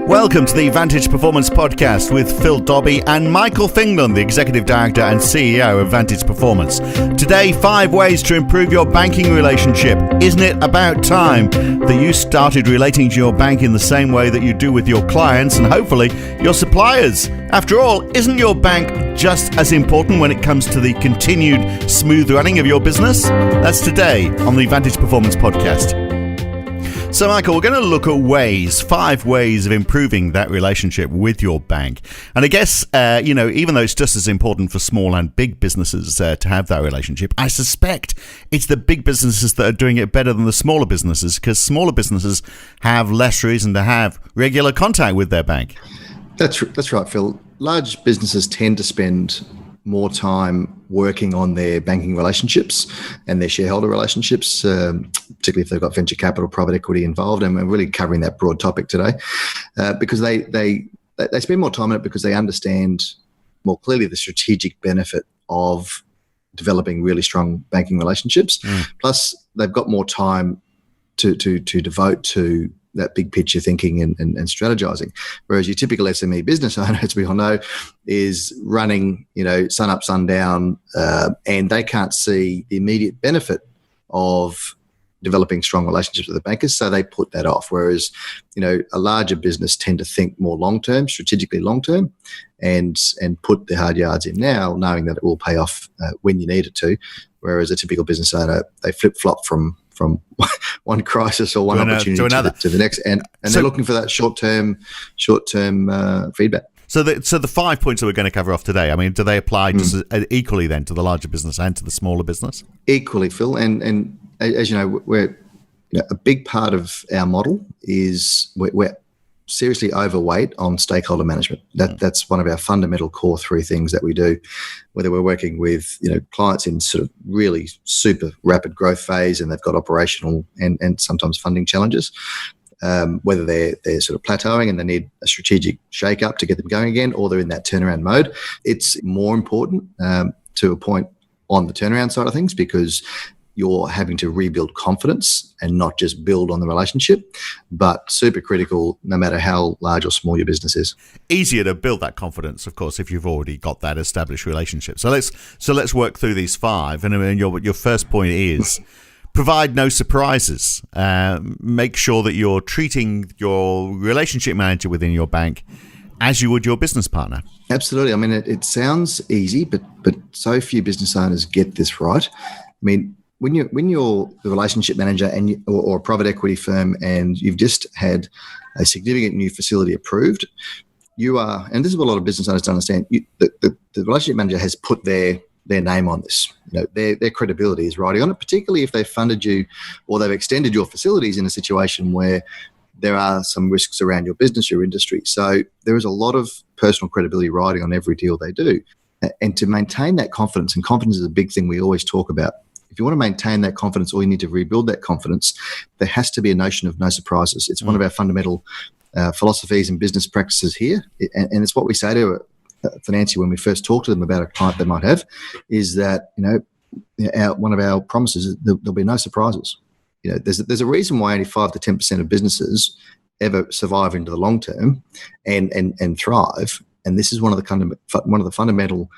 Welcome to the Vantage Performance Podcast with Phil Dobbie and Michael Fingland, the Executive Director and CEO of Vantage Performance. Today, 5 ways to improve your banking relationship. Isn't it about time that you started relating to your bank in the same way that you do with your clients and hopefully your suppliers? After all, isn't your bank just as important when it comes to the continued smooth running of your business? That's today on the Vantage Performance Podcast. So, Michael, we're going to look at 5 ways of improving that relationship with your bank. And I guess, even though it's just as important for small and big businesses to have that relationship, I suspect it's the big businesses that are doing it better than the smaller businesses, because smaller businesses have less reason to have regular contact with their bank. That's right, Phil. Large businesses tend to spend more time working on their banking relationships and their shareholder relationships, particularly if they've got venture capital, private equity involved. And we're really covering that broad topic today because they spend more time on it because they understand more clearly the strategic benefit of developing really strong banking relationships. Plus, they've got more time to devote to that big picture thinking and strategizing. Whereas your typical SME business owner, as we all know, is running, sun up, sun down, and they can't see the immediate benefit of developing strong relationships with the bankers, so they put that off. Whereas, a larger business tend to think more long-term, strategically long-term, and put the hard yards in now, knowing that it will pay off when you need it to. Whereas a typical business owner, they flip-flop from one crisis or one opportunity to the next, and they're looking for that short-term feedback. So the 5 points that we're going to cover off today, I mean, do they apply just equally then to the larger business and to the smaller business? Equally, Phil, and as you know, we're a big part of our model is we're seriously overweight on stakeholder management. That's one of our fundamental core 3 things that we do, whether we're working with clients in sort of really super rapid growth phase and they've got operational and sometimes funding challenges, whether they're sort of plateauing and they need a strategic shake-up to get them going again, or they're in that turnaround mode. It's more important to a point on the turnaround side of things because you're having to rebuild confidence and not just build on the relationship, but super critical no matter how large or small your business is. Easier to build that confidence, of course, if you've already got that established relationship. So let's work through these 5. And your first point is provide no surprises. Make sure that you're treating your relationship manager within your bank as you would your business partner. Absolutely. I mean, it sounds easy, but so few business owners get this right. I mean, when you're the relationship manager or a private equity firm and you've just had a significant new facility approved, you are, and this is what a lot of business owners don't understand, the relationship manager has put their name on this. Their credibility is riding on it, particularly if they've funded you or they've extended your facilities in a situation where there are some risks around your business, your industry. So there is a lot of personal credibility riding on every deal they do. And to maintain that confidence, and confidence is a big thing we always talk about, if you want to maintain that confidence or you need to rebuild that confidence, there has to be a notion of no surprises. It's one of our fundamental philosophies and business practices here. And it's what we say to a financier when we first talk to them about a client they might have, is that, one of our promises is there'll be no surprises. There's a reason why only 5 to 10% of businesses ever survive into the long term and thrive. And this is one of the fundamental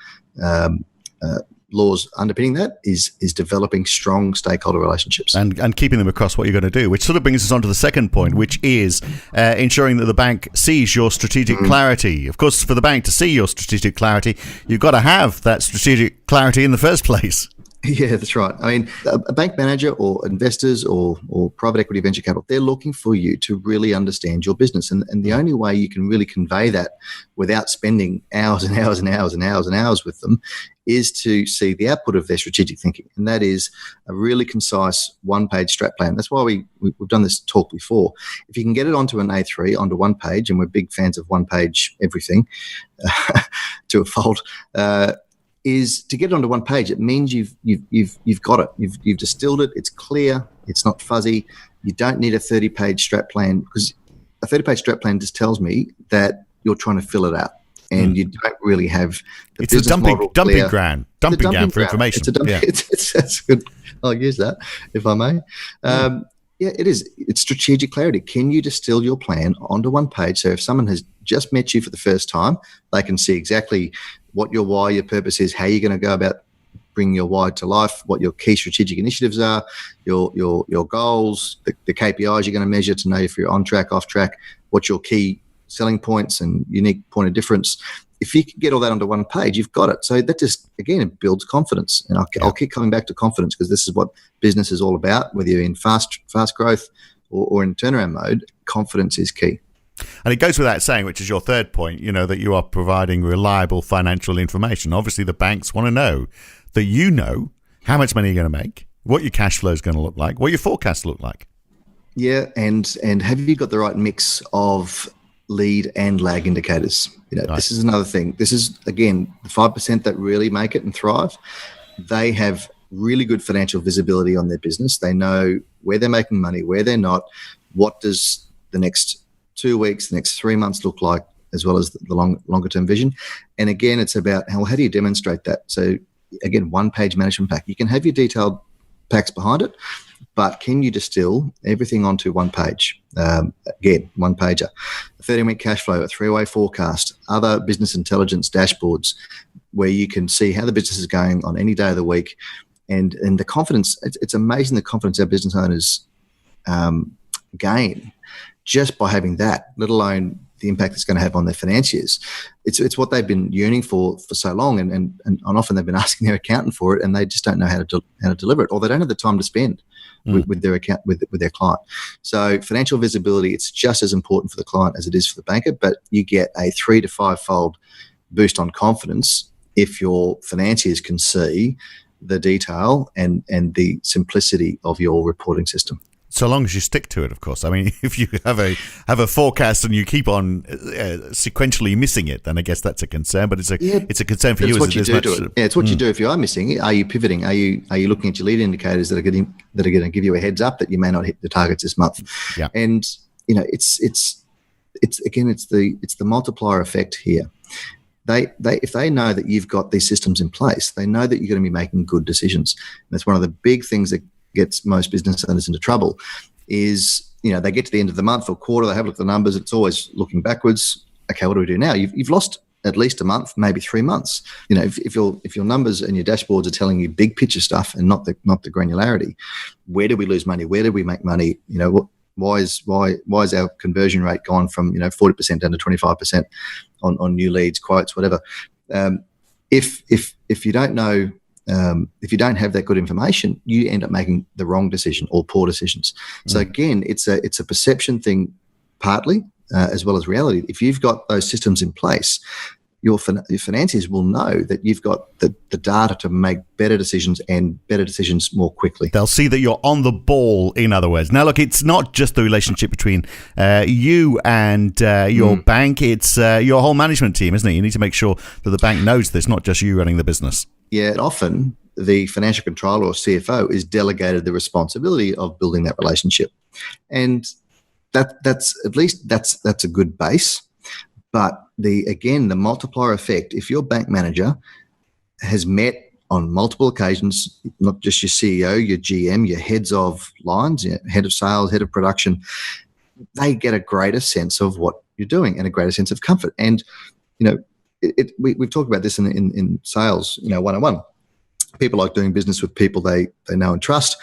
laws underpinning that is developing strong stakeholder relationships and keeping them across what you're going to do, which sort of brings us on to the second point, which is ensuring that the bank sees your strategic clarity. Of course, for the bank to see your strategic clarity, you've got to have that strategic clarity in the first place. Yeah, that's right. I mean, a bank manager or investors or private equity venture capital, they're looking for you to really understand your business. And the only way you can really convey that without spending hours and hours and hours and hours and hours with them is to see the output of their strategic thinking. And that is a really concise 1-page strat plan. That's why we've done this talk before. If you can get it onto an A3, onto 1 page, and we're big fans of 1-page everything to a fault, is to get it onto 1 page. It means you've got it. You've distilled it. It's clear. It's not fuzzy. You don't need a 30-page strat plan, because a 30-page strat plan just tells me that you're trying to fill it out, and you don't really have the it's a dumping ground for information. It's a dumping. Yeah. It's good. I'll use that if I may. Yeah, it is. It's strategic clarity. Can you distill your plan onto one page? So if someone has just met you for the first time, they can see exactly what your why, your purpose is, how you're going to go about bringing your why to life, what your key strategic initiatives are, your goals, the KPIs you're going to measure to know if you're on track, off track, what your key selling points and unique point of difference. If you can get all that onto one page, you've got it. So that just, again, it builds confidence. And I'll keep coming back to confidence because this is what business is all about. Whether you're in fast growth or in turnaround mode, confidence is key. And it goes without saying, which is your third point, that you are providing reliable financial information. Obviously, the banks want to know that you know how much money you're going to make, what your cash flow is going to look like, what your forecasts look like. Yeah, and have you got the right mix of lead and lag indicators? Right. This is another thing. This is, again, the 5% that really make it and thrive. They have really good financial visibility on their business. They know where they're making money, where they're not, what does the next 2 weeks, the next 3 months look like, as well as the longer term vision. And again, it's about how do you demonstrate that? So again, one-page management pack. You can have your detailed packs behind it, but can you distill everything onto one page? Again, one pager, a 30-week cash flow, a 3-way forecast, other business intelligence dashboards where you can see how the business is going on any day of the week. And the confidence, it's amazing the confidence our business owners gain just by having that, let alone the impact it's going to have on their financiers. It's what they've been yearning for so long, and often they've been asking their accountant for it, and they just don't know how to deliver it, or they don't have the time to spend with their account with their client. So financial visibility, it's just as important for the client as it is for the banker, but you get a 3 to 5-fold boost on confidence if your financiers can see the detail and the simplicity of your reporting system. So long as you stick to it, of course. I mean, if you have a forecast and you keep on sequentially missing it, then I guess that's a concern. But it's a concern for you. It's what you do to it. Yeah, it's what you do if you are missing it. Are you pivoting? Are you looking at your lead indicators that are going to give you a heads up that you may not hit the targets this month? Yeah. And it's the multiplier effect here. If they know that you've got these systems in place, they know that you're going to be making good decisions. And that's one of the big things that gets most business owners into trouble is, they get to the end of the month or quarter, they have a look at the numbers, it's always looking backwards. Okay, what do we do now? You've lost at least a month, maybe 3 months. If your numbers and your dashboards are telling you big picture stuff and not the granularity, where do we lose money? Where do we make money? Why is our conversion rate gone from 40% down to 25% on new leads, quotes, whatever? If you don't know, if you don't have that good information, you end up making the wrong decision or poor decisions. So again, it's a perception thing partly, as well as reality. If you've got those systems in place, your financiers will know that you've got the data to make better decisions and better decisions more quickly. They'll see that you're on the ball, in other words. Now, look, it's not just the relationship between you and your bank. It's your whole management team, isn't it? You need to make sure that the bank knows this, not just you running the business. Yeah, often the financial controller or CFO is delegated the responsibility of building that relationship. And that's a good base. But the multiplier effect, if your bank manager has met on multiple occasions, not just your CEO, your GM, your heads of lines, your head of sales, head of production, they get a greater sense of what you're doing and a greater sense of comfort. And, we've talked about this in sales, 101. People like doing business with people they know and trust.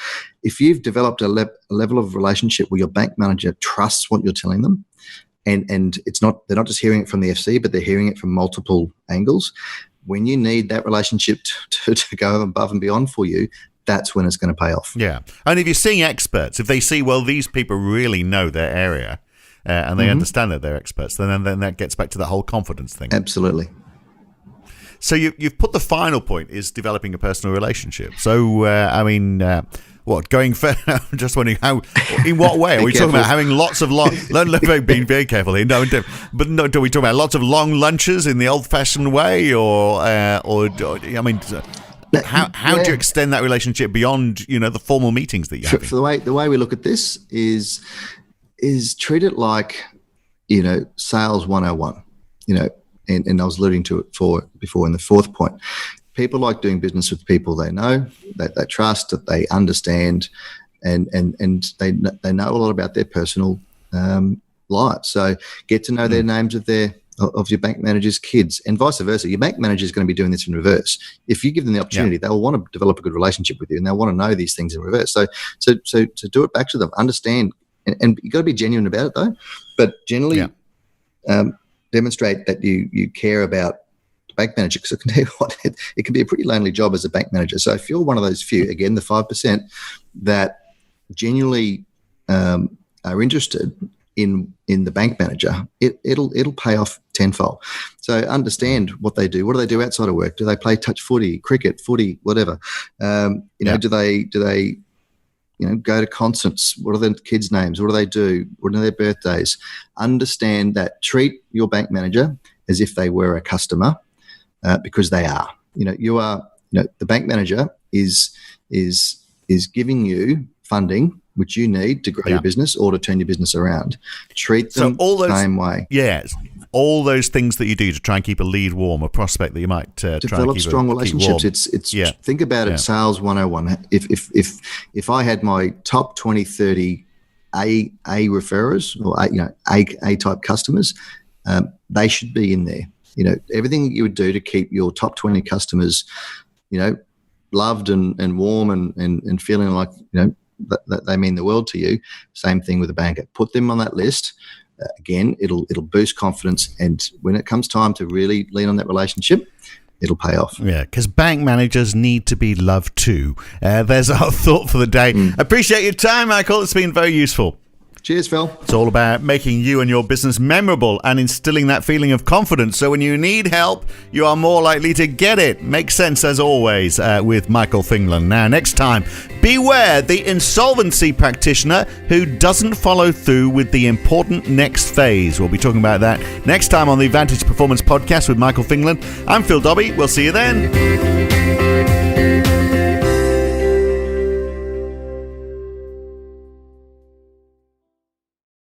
If you've developed a level of relationship where your bank manager trusts what you're telling them, and they're not just hearing it from the FC, but they're hearing it from multiple angles. When you need that relationship to go above and beyond for you, that's when it's going to pay off. Yeah. And if you're seeing experts, if they see, well, these people really know their area and they understand that they're experts, then that gets back to the whole confidence thing. Absolutely. So you've put the final point is developing a personal relationship. So, going further, I'm just wondering in what way? Are we talking about having lots of being very careful here. Do we talk about lots of long lunches in the old-fashioned way, how do you extend that relationship beyond, the formal meetings that you have? For the way we look at this is treat it like, sales 101, and I was alluding to it before in the fourth point. People like doing business with people they know, that they trust, that they understand, and they know a lot about their personal lives. So get to know their names of your bank manager's kids, and vice versa. Your bank manager is going to be doing this in reverse. If you give them the opportunity, they'll want to develop a good relationship with you, and they'll want to know these things in reverse. So to do it back to them, understand, and you've got to be genuine about it though. But generally, demonstrate that you care about the bank manager, because I can tell you what, it can be a pretty lonely job as a bank manager. So if you're one of those few, again, the 5% that genuinely are interested in the bank manager, it'll pay off tenfold. So understand what they do. What do they do outside of work? Do they play touch footy, cricket, footy, whatever? Do they go to concerts? What are the kids' names? What do they do? What are their birthdays? Understand that. Treat your bank manager as if they were a customer, because they are. You are. The bank manager is giving you funding which you need to grow your business or to turn your business around. Treat them the same way. Yes. All those things that you do to try and keep a lead warm, a prospect that you might try and develop strong relationships. It's think about it. Sales 101. If I had my top 20, 30 A referrers or A type customers, they should be in there. Everything that you would do to keep your top 20 customers, loved and warm and feeling like that they mean the world to you. Same thing with a banker. Put them on that list. Again, it'll boost confidence, and when it comes time to really lean on that relationship, it'll pay off. Yeah, because bank managers need to be loved too. There's our thought for the day. Appreciate your time, Michael. It's been very useful. Cheers, Phil. It's all about making you and your business memorable and instilling that feeling of confidence. So when you need help, you are more likely to get it. Makes sense, as always, with Michael Fingland. Now, next time, beware the insolvency practitioner who doesn't follow through with the important next phase. We'll be talking about that next time on the Vantage Performance Podcast with Michael Fingland. I'm Phil Dobbie. We'll see you then.